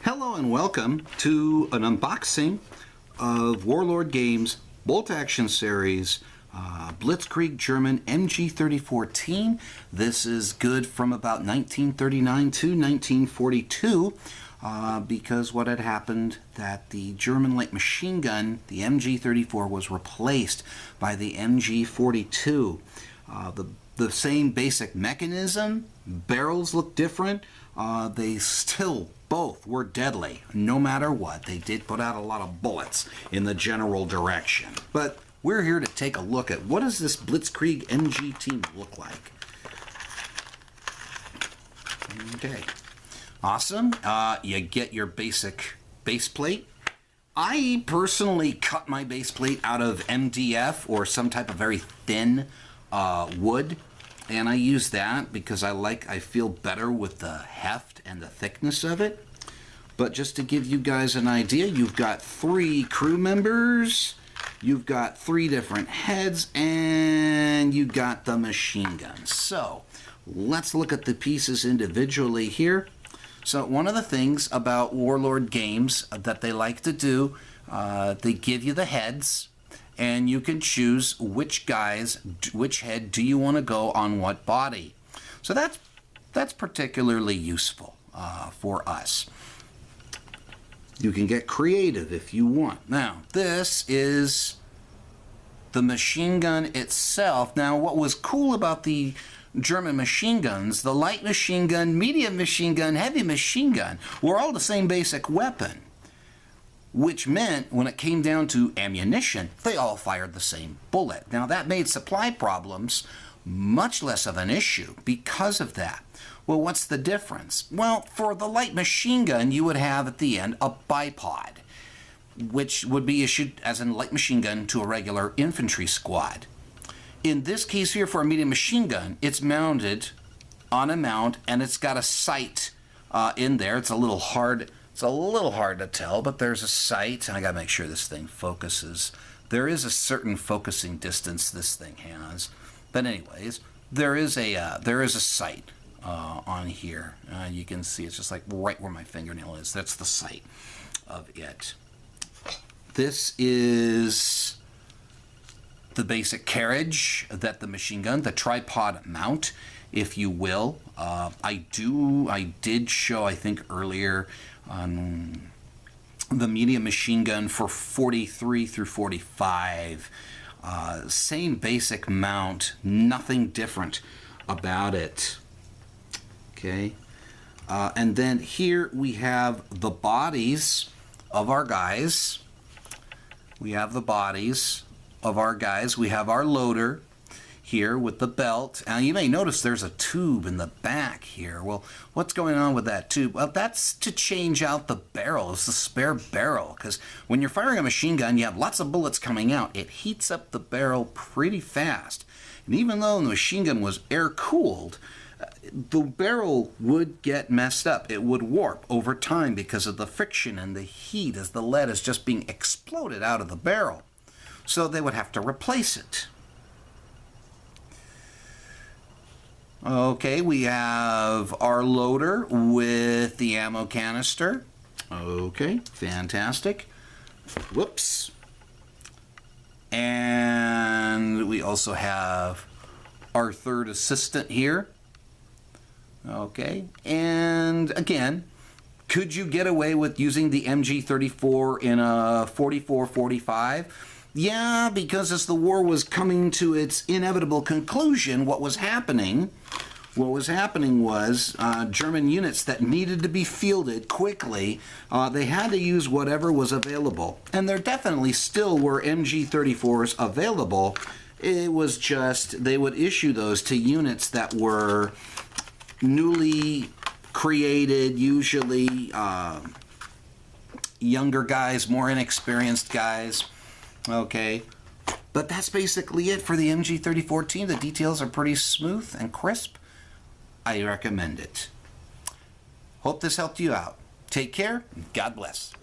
Hello and welcome to an unboxing of Warlord Games Bolt Action Series Blitz German MG 3014. This is good from about 1939 to 1942 because what had happened that the German light machine gun, the MG 34, was replaced by the MG 42. The same basic mechanism, barrels look different, they still both were deadly, no matter what. They did put out a lot of bullets in the general direction. But we're here to take a look at what does this Blitzkrieg MG team look like. Okay, awesome. You get your basic base plate. I personally cut my base plate out of MDF or some type of very thin wood, and I use that because I feel better with the heft and the thickness of it. But just to give you guys an idea, you've got 3 crew members, you've got 3 different heads, and you got the machine gun. So let's look at the pieces individually here. So one of the things about Warlord games that they like to do, they give you the heads, and you can choose which head do you want to go on what body. So that's particularly useful for us. You can get creative if you want. Now, this is the machine gun itself. Now, what was cool about the German machine guns, the light machine gun, medium machine gun, heavy machine gun, were all the same basic weapon, which meant when it came down to ammunition, they all fired the same bullet. Now, that made supply problems much less of an issue because of that. Well, what's the difference? Well, for the light machine gun, you would have at the end a bipod, which would be issued as a light machine gun to a regular infantry squad. In this case here, for a medium machine gun, it's mounted on a mount, and it's got a sight in there. It's a little hard to tell, but there's a sight. I gotta make sure this thing focuses. There is a certain focusing distance this thing has, but anyways, there is a sight on here. You can see it's just like right where my fingernail is. That's the sight of it. This is the basic carriage that the machine gun, the tripod mount, if you will. I did show, I think earlier, on the medium machine gun for 43 through 45. Same basic mount, nothing different about it. Okay, and then here we have the bodies of our guys. We have the bodies of our guys. We have our loader here with the belt. And you may notice there's a tube in the back here. Well, what's going on with that tube? Well, that's to change out the barrel. It's the spare barrel, because when you're firing a machine gun, you have lots of bullets coming out. It heats up the barrel pretty fast. And even though the machine gun was air-cooled, the barrel would get messed up. It would warp over time because of the friction and the heat as the lead is just being exploded out of the barrel. So they would have to replace it. Okay, we have our loader with the ammo canister. Okay, fantastic. Whoops. And we also have our third assistant here. Okay, and again, could you get away with using the MG34 in a 44-45? Yeah, because as the war was coming to its inevitable conclusion, what was happening was German units that needed to be fielded quickly, they had to use whatever was available. And there definitely still were MG34s available. It was just they would issue those to units that were newly created, usually younger guys, more inexperienced guys. Okay, but that's basically it for the MG 3014. The details are pretty smooth and crisp. I recommend it. Hope this helped you out. Take care. God bless.